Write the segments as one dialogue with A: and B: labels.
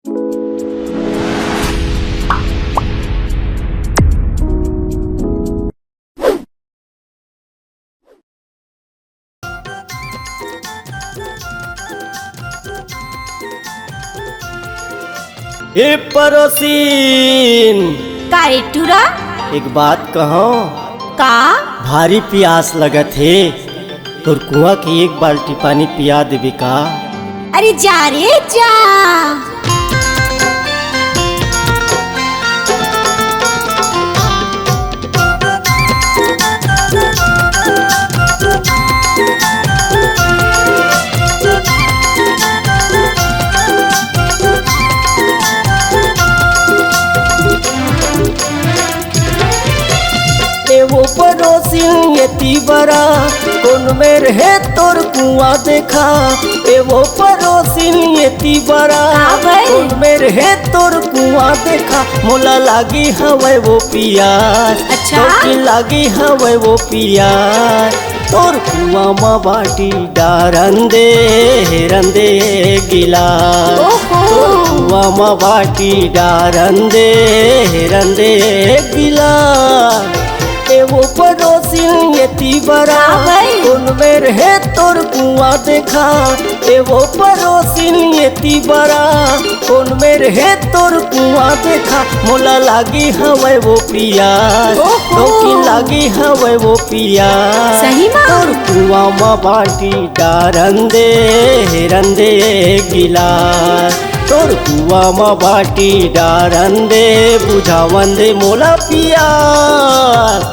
A: ए पड़ोसीन
B: का रे टूरा?
A: एक बात कहो,
B: का?
A: भारी प्यास लगत है, तोर कुआं की एक बाल्टी पानी पिया देबी का?
B: अरे जा रे जा।
A: वो पड़ोसिन एती बड़ा कौन में रहे तोर कुआं देखा। ए वो पड़ोसिन एती बड़ा कौन में रहे तोर कुआं देखा। मोला लागी हवे वो पियास,
B: अच्छा?
A: की लागी हवे वो पियास। तोर कुआं में बाटी डारंदे रंदे गिलास। तोर कुआं में बाटी डारंदे रंदे गिलास। वो पड़ोसिन एती बड़ा कौन में रहे तोर कुआं देखा। वो पड़ोसिन एती बड़ा कौन में रहे तोर कुआं देखा। मोला लागी हवे वो पियास, की लागी हवे वो पियास।
B: सही में?
A: तोर कुआं में बाटी डारंदे रंदे गिलास। तोर कुआं में बाटी डारंदे बुझावंदे मोला पियास।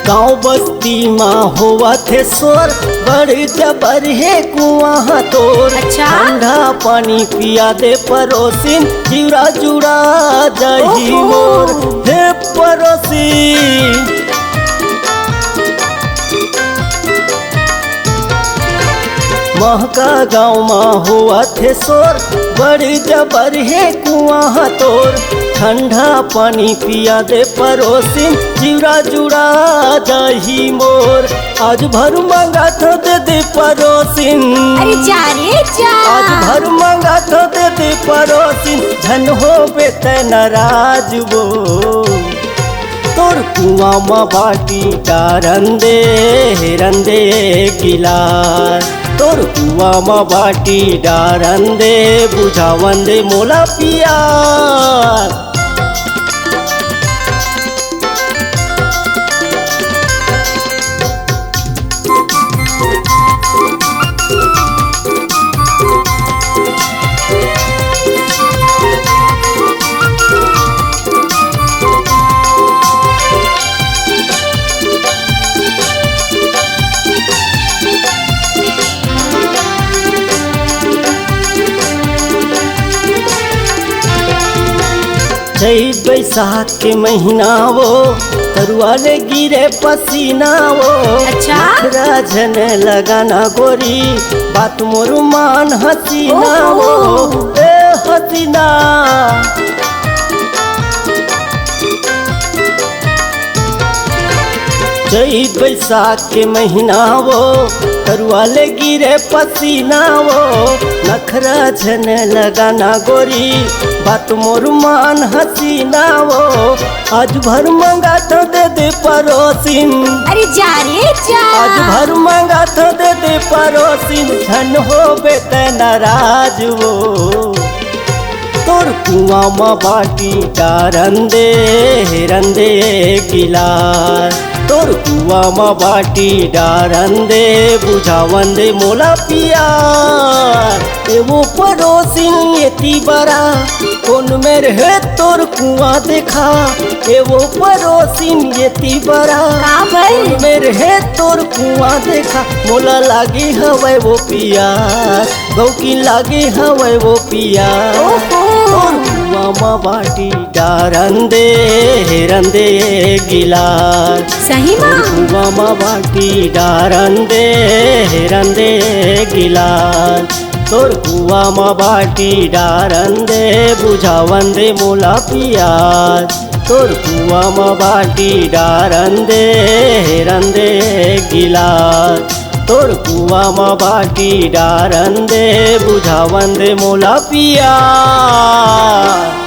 A: गाँव बस्ती माँ हुआ थे शोर, बड़े जबर है कुआं तोर।
B: अच्छा?
A: ठंडा पानी पिया दे पड़ोसिन, जीरा जुड़ा दही मोर। हे पड़ोसी महका गाँव माँ हुआ थे शोर, बड़ी जबर है कुआं तोर। ठंडा पानी पिया दे पड़ोसिन, जीरा जुड़ा दही मोर। आज भर मंगा तो दे दे पड़ोसिन।
B: अरे जा रे जा।
A: आज भर मंगा तो दे दे पड़ोसिन, धन हो बेटे नाराज वो। तोर कुआं में बाटी डारंदे रंदे गिलास। तोर कुआं में बाटी डारंदे बुझावंदे मोला पियास। चैत बैसाख के महीना वो तरुआ ले गिरे पसीना वो।
B: अच्छा?
A: राजन लगाना गोरी बात मोर मान हसीना वो। ए हसीना चैत बैसाख के महीना वो तरुआ ले गिरे पसीना वो। नखरा झन लगाना गोरी बात मोर मान हसीना वो। आज भर मंगा तो दे दे पड़ोसिन।
B: अरे जा रे जा।
A: आज भर मंगा तो दे दे पड़ोसिन, धन हो बेटे नाराज वो। तोर कुआं में बाटी डारंदे रंदे गिलास। तोर कुआं में बाटी डारंदे बुझावंदे मोला पियास। वो पड़ोसिन एती बड़ा कौन में रहे तोर कुआं देखा। वो पड़ोसिन एती बड़ा कौन में रहे तोर कुआं देखा। मोला लागी हवे वो पियास, गौ की लागी हवे वो पियास। तोर कुआं कुआं बाटी डारन दे हेरन दे गिलास
B: सही
A: तोर
B: माँ
A: कुआं बाटी डारन दे हेरन दे गिलास तोर कुआं बाटी डारन दे बुझावन दे मोला पियास तोर कुआं बाटी डारन दे हेरन दे गिलास तोर कुआं बाटी डारन दे बुझावन दे मोला पियास।